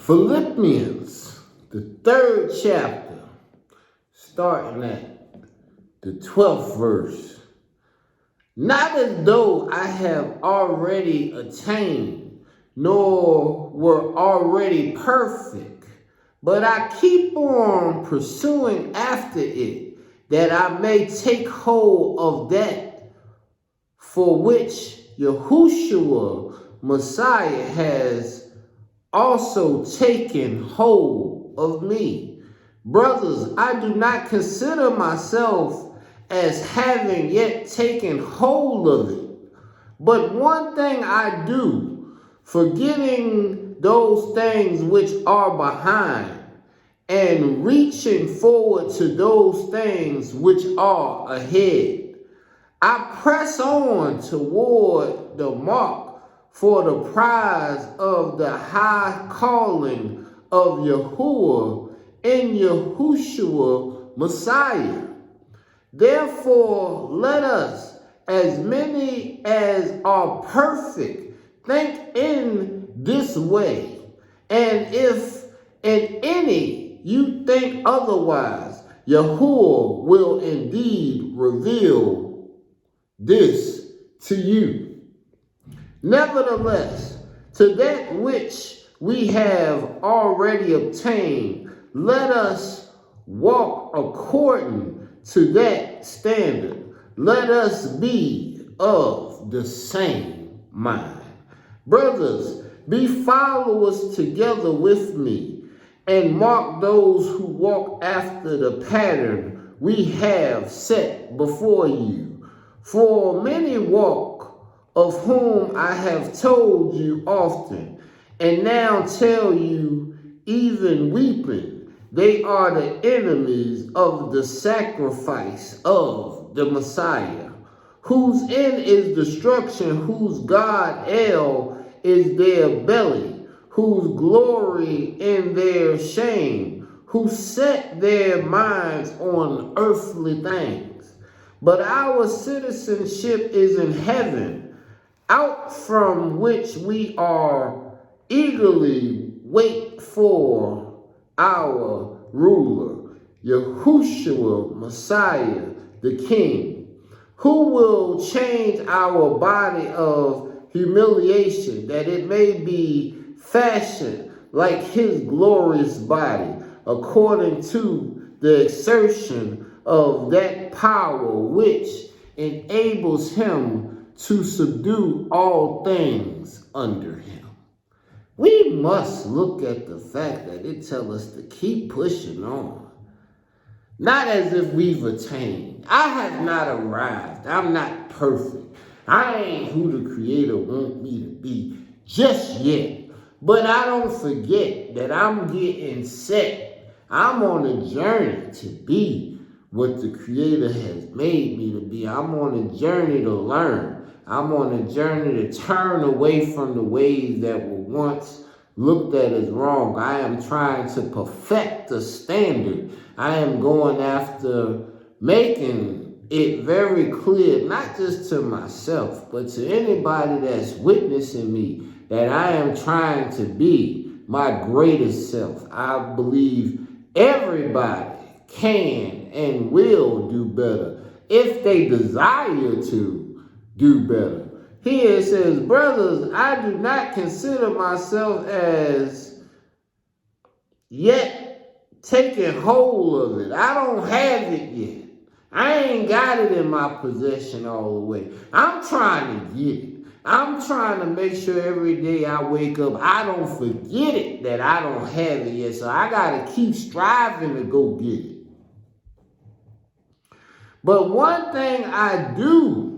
Philippians, the 3rd chapter, starting at the 12th verse. Not as though I have already attained, nor were already perfect, but I keep on pursuing after it, that I may take hold of that for which Yahushua Messiah has also taken hold of me. Brothers, I do not consider myself as having yet taken hold of it. But one thing I do, forgetting those things which are behind, and reaching forward to those things which are ahead, I press on toward the mark for the prize of the high calling of Yahuwah in Yahushua Messiah. Therefore, let us, as many as are perfect, think in this way. And if in any you think otherwise, Yahuwah will indeed reveal this to you. Nevertheless, to that which we have already obtained, let us walk according to that standard. Let us be of the same mind. Brothers, be followers together with me, and mark those who walk after the pattern we have set before you. For many walk, of whom I have told you often, and now tell you, even weeping, they are the enemies of the sacrifice of the Messiah, whose end is destruction, whose God El is their belly, whose glory in their shame, who set their minds on earthly things. But our citizenship is in heaven, out from which we are eagerly wait for our ruler, Yahushua Messiah, the King, who will change our body of humiliation, that it may be fashioned like his glorious body, according to the exertion of that power which enables him to subdue all things under him. We must look at the fact that it tells us to keep pushing on. Not as if we've attained. I have not arrived. I'm not perfect. I ain't who the Creator wants me to be just yet. But I don't forget that I'm getting set. I'm on a journey to be what the Creator has made me to be. I'm on a journey to learn. I'm on a journey to turn away from the ways that were once looked at as wrong. I am trying to perfect the standard. I am going after making it very clear, not just to myself, but to anybody that's witnessing me, that I am trying to be my greatest self. I believe everybody can and will do better if they desire to do better. Here it says, brothers, I do not consider myself as yet taking hold of it. I don't have it yet. I ain't got it in my possession all the way. I'm trying to get it. I'm trying to make sure every day I wake up, I don't forget it that I don't have it yet. So I got to keep striving to go get it. But one thing I do,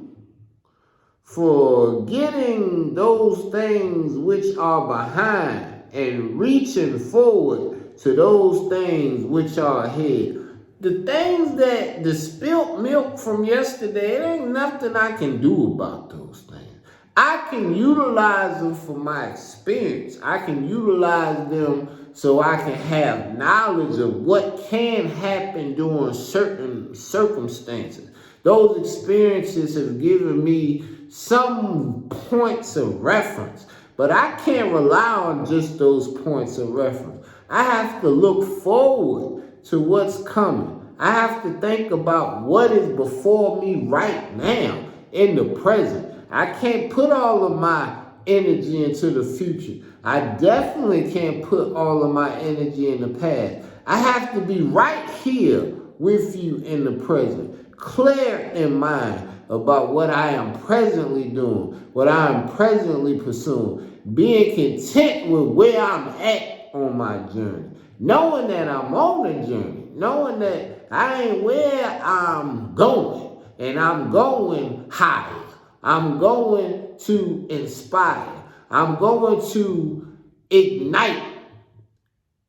for getting those things which are behind and reaching forward to those things which are ahead. The things that the spilt milk from yesterday, it ain't nothing I can do about those things. I can utilize them for my experience. I can utilize them so I can have knowledge of what can happen during certain circumstances. Those experiences have given me some points of reference. But I can't rely on just those points of reference. I have to look forward to what's coming. I have to think about what is before me right now in the present. I can't put all of my energy into the future. I definitely can't put all of my energy in the past. I have to be right here with you in the present, clear in mind about what I am presently doing, what I am presently pursuing, being content with where I'm at on my journey, knowing that I'm on the journey, knowing that I ain't where I'm going, and I'm going higher. I'm going to inspire. I'm going to ignite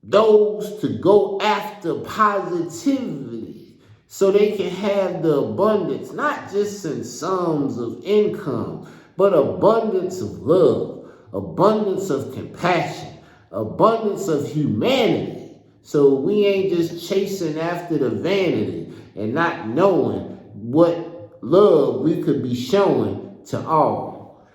those to go after positivity so they can have the abundance, not just in sums of income, but abundance of love, abundance of compassion, abundance of humanity. So we ain't just chasing after the vanity and not knowing what love we could be showing to all.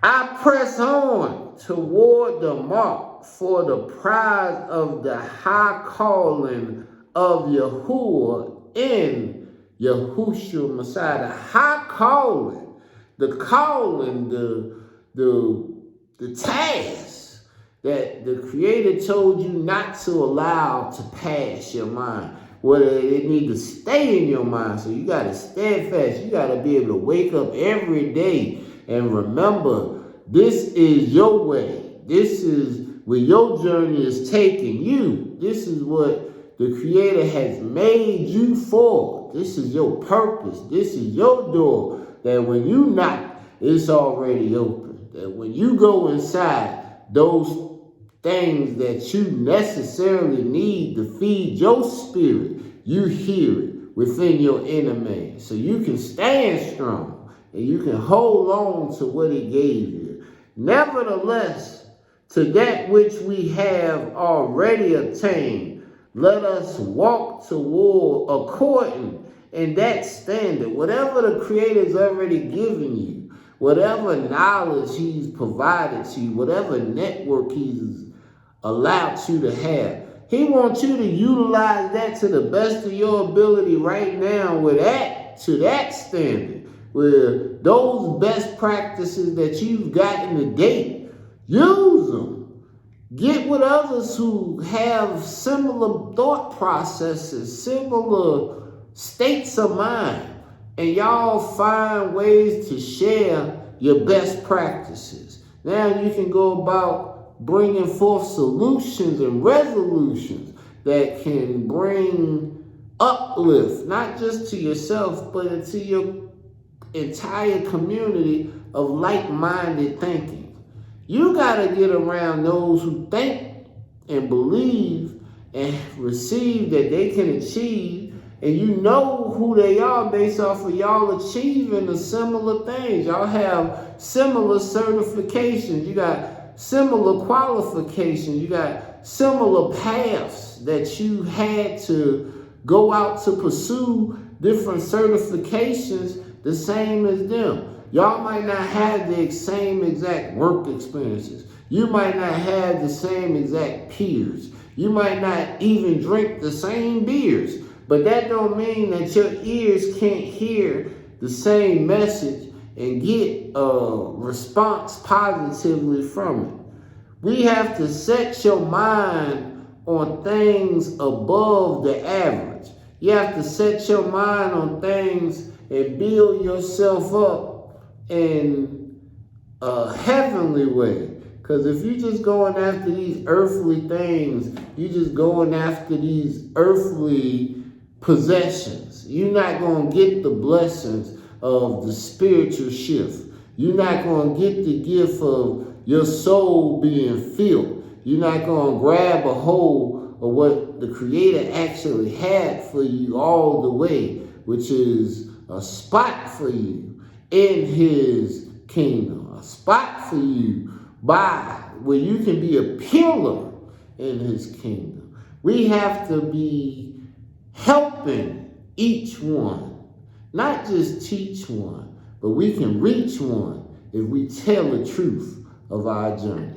I press on toward the mark for the prize of the high calling of Yahuwah in Yahushua Messiah. The high calling, the calling, the task that the Creator told you not to allow to pass your mind. Whether it need to stay in your mind. So you got to steadfast. You got to be able to wake up every day and remember, this is your way. This is where your journey is taking you. This is what the Creator has made you for. This is your purpose. This is your door. That when you knock, it's already open. That when you go inside, those things that you necessarily need to feed your spirit, you hear it within your inner man. So you can stand strong and you can hold on to what He gave you. Nevertheless, to that which we have already attained, let us walk toward according in that standard. Whatever the Creator's already given you, whatever knowledge He's provided to you, whatever network He's allowed you to have, He wants you to utilize that to the best of your ability right now with that, to that standard, where those best practices that you've gotten to date, use them. Get with others who have similar thought processes, similar states of mind, and y'all find ways to share your best practices. Now you can go about bringing forth solutions and resolutions that can bring uplift, not just to yourself, but into your entire community of like-minded thinking. You got to get around those who think and believe and receive that they can achieve, and you know who they are based off of y'all achieving the similar things. Y'all have similar certifications. You got similar qualifications. You got similar paths that you had to go out to pursue different certifications the same as them. Y'all might not have the same exact work experiences. You might not have the same exact peers. You might not even drink the same beers. But that don't mean that your ears can't hear the same message and get a response positively from it. We have to set your mind on things above the average. You have to set your mind on things and build yourself up in a heavenly way. Because if you're just going after these earthly things, you're just going after these earthly possessions, you're not going to get the blessings of the spiritual shift. You're not going to get the gift of your soul being filled. You're not going to grab a hold of what the Creator actually had for you all the way, which is a spot for you in His kingdom, a spot for you where you can be a pillar in His kingdom. We have to be helping each one, not just teach one, but we can reach one if we tell the truth of our journey.